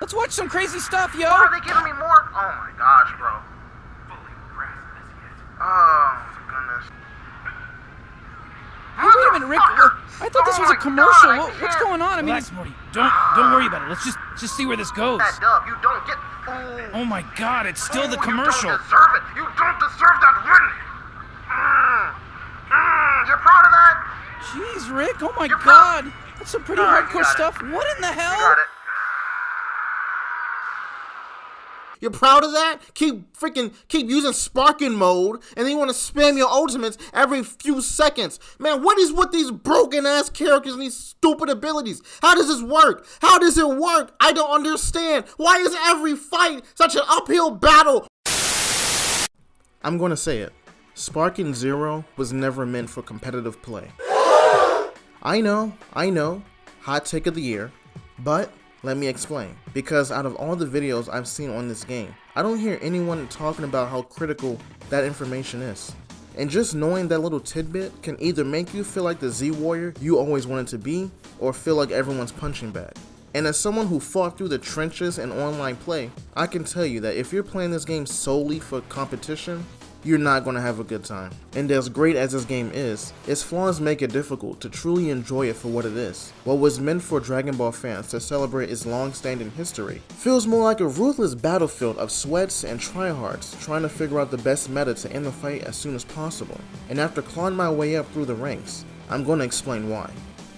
Let's watch some crazy stuff, yo! Why are they giving me more? Oh my gosh, bro. Oh, goodness. Hey, wait a minute, Rick. I thought this was a commercial. What's going on? I mean, Relax, Morty. Don't worry about it. Let's just see where this goes. That dub, you don't get. Oh my God, it's still the You commercial. don't deserve it. You don't deserve that win. You're proud of that? jeez, Rick. Oh my You're proud? God. That's some pretty Alright, you hardcore got it. stuff. What in the You hell? got it. You're proud of that? Keep using sparking mode, and then you want to spam your ultimates every few seconds. Man, what is with these broken ass characters and these stupid abilities? How does this work? How does it work? I don't understand. Why is every fight such an uphill battle? I'm gonna say it. Sparking Zero was never meant for competitive play. I know, hot take of the year, but let me explain. Because out of all the videos I've seen on this game, I don't hear anyone talking about how critical that information is. And just knowing that little tidbit can either make you feel like the Z Warrior you always wanted to be, or feel like everyone's punching bag. And as someone who fought through the trenches in online play, I can tell you that if you're playing this game solely for competition, you're not going to have a good time. And as great as this game is, its flaws make it difficult to truly enjoy it for what it is. What was meant for Dragon Ball fans to celebrate its long-standing history feels more like a ruthless battlefield of sweats and tryhards trying to figure out the best meta to end the fight as soon as possible. And after clawing my way up through the ranks, I'm going to explain why.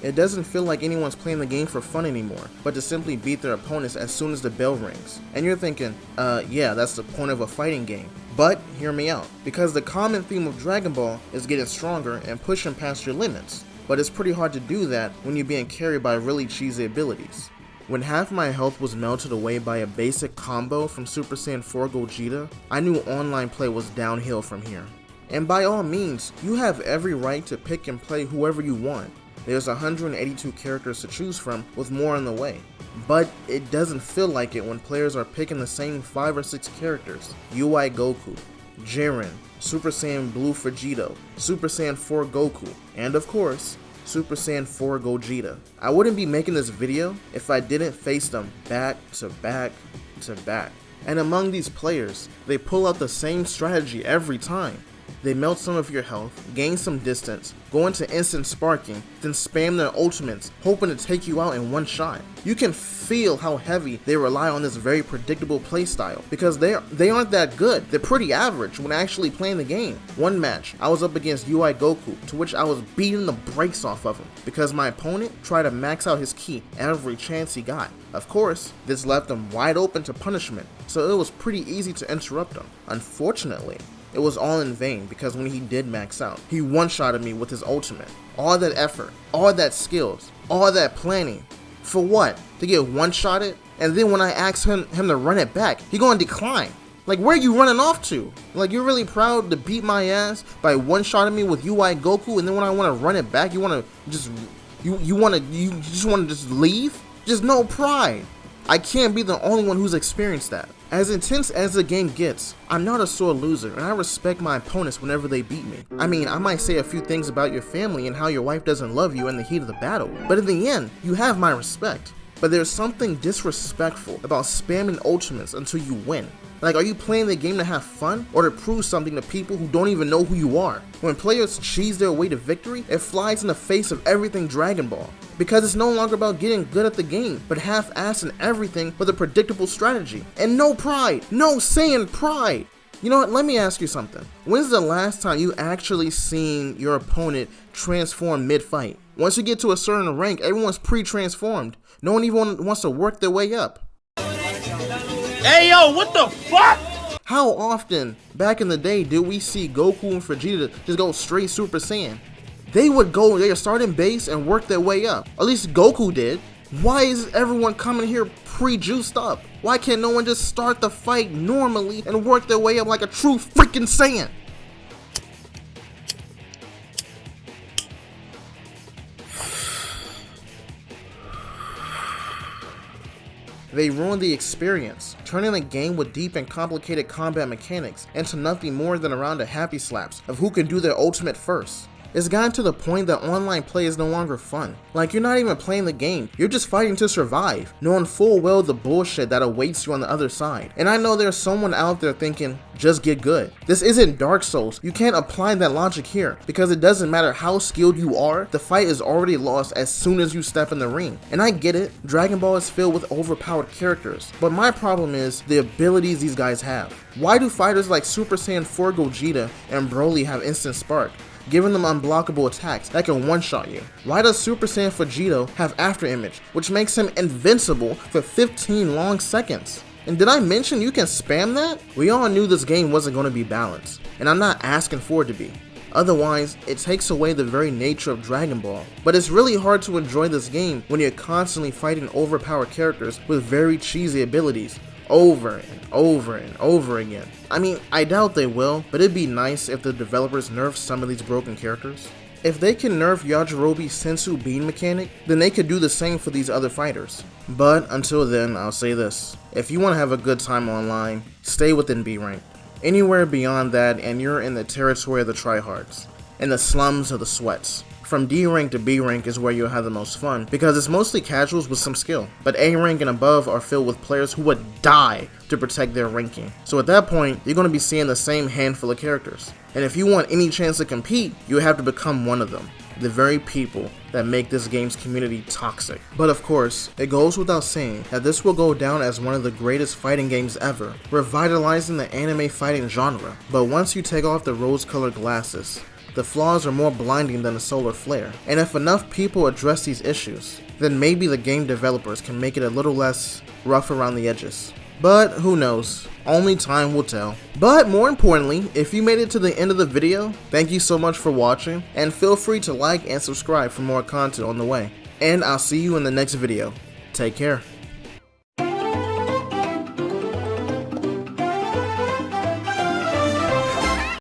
It doesn't feel like anyone's playing the game for fun anymore, but to simply beat their opponents as soon as the bell rings. And you're thinking, yeah, that's the point of a fighting game. But hear me out, because the common theme of Dragon Ball is getting stronger and pushing past your limits. But it's pretty hard to do that when you're being carried by really cheesy abilities. When half my health was melted away by a basic combo from Super Saiyan 4 Gogeta, I knew online play was downhill from here. And by all means, you have every right to pick and play whoever you want. There's 182 characters to choose from, with more on the way. But it doesn't feel like it when players are picking the same 5 or 6 characters. UI Goku, Jiren, Super Saiyan Blue Vegito, Super Saiyan 4 Goku, and of course, Super Saiyan 4 Gogeta. I wouldn't be making this video if I didn't face them back to back to back. And among these players, they pull out the same strategy every time. They melt some of your health, gain some distance, go into instant sparking, then spam their ultimates, hoping to take you out in one shot. You can feel how heavy they rely on this very predictable playstyle, because they aren't that good. They're pretty average when actually playing the game. One match, I was up against UI Goku, to which I was beating the brakes off of him, because my opponent tried to max out his ki every chance he got. Of course, this left him wide open to punishment, so it was pretty easy to interrupt him. Unfortunately, it was all in vain, because when he did max out, he one-shotted me with his ultimate. All that effort, all that skills, all that planning. For what? To get one-shotted? And then when I asked him to run it back, he gonna decline. Like, where are you running off to? Like, you're really proud to beat my ass by one-shotting me with UI Goku, and then when I wanna run it back, you wanna just, you just wanna just leave? Just no pride. I can't be the only one who's experienced that. As intense as the game gets, I'm not a sore loser, and I respect my opponents whenever they beat me. I mean, I might say a few things about your family and how your wife doesn't love you in the heat of the battle, but in the end, you have my respect. But there's something disrespectful about spamming ultimates until you win. Like, are you playing the game to have fun, or to prove something to people who don't even know who you are? When players cheese their way to victory, it flies in the face of everything Dragon Ball. Because it's no longer about getting good at the game, but half-assing everything with a predictable strategy. And no pride! No Saiyan pride! You know what, let me ask you something. When's the last time you actually seen your opponent transform mid-fight? Once you get to a certain rank, everyone's pre-transformed. No one even wants to work their way up. Hey yo, what the fuck? How often, back in the day, did we see Goku and Vegeta just go straight Super Saiyan? They would go their starting base and work their way up. At least Goku did. Why is everyone coming here pre-juiced up? Why can't no one just start the fight normally and work their way up like a true freaking Saiyan? They ruined the experience, turning the game with deep and complicated combat mechanics into nothing more than a round of happy slaps of who can do their ultimate first. It's gotten to the point that online play is no longer fun. Like, you're not even playing the game, you're just fighting to survive, knowing full well the bullshit that awaits you on the other side. And I know there's someone out there thinking, just get good. This isn't Dark Souls. You can't apply that logic here, because it doesn't matter how skilled you are, the fight is already lost as soon as you step in the ring. And I get it, Dragon Ball is filled with overpowered characters, but my problem is the abilities these guys have. Why do fighters like Super Saiyan 4 Gogeta and Broly have instant spark, giving them unblockable attacks that can one-shot you? Why does Super Saiyan Vegito have After Image, which makes him invincible for 15 long seconds? And did I mention you can spam that? We all knew this game wasn't going to be balanced, and I'm not asking for it to be. Otherwise, it takes away the very nature of Dragon Ball. But it's really hard to enjoy this game when you're constantly fighting overpowered characters with very cheesy abilities, over and over and over again. I mean, I doubt they will, but it'd be nice if the developers nerfed some of these broken characters. If they can nerf Yajirobe's Sensu Bean mechanic, then they could do the same for these other fighters. But until then, I'll say this. If you want to have a good time online, stay within B rank. Anywhere beyond that and you're in the territory of the tryhards, in the slums of the sweats. From D rank to B rank is where you'll have the most fun, because it's mostly casuals with some skill, but A rank and above are filled with players who would die to protect their ranking. So at that point, you're going to be seeing the same handful of characters. And if you want any chance to compete, you have to become one of them. The very people that make this game's community toxic. But of course, it goes without saying that this will go down as one of the greatest fighting games ever, revitalizing the anime fighting genre. But once you take off the rose-colored glasses, the flaws are more blinding than a solar flare. And if enough people address these issues, then maybe the game developers can make it a little less rough around the edges. But who knows? Only time will tell. But more importantly, if you made it to the end of the video, thank you so much for watching, and feel free to like and subscribe for more content on the way. And I'll see you in the next video. Take care.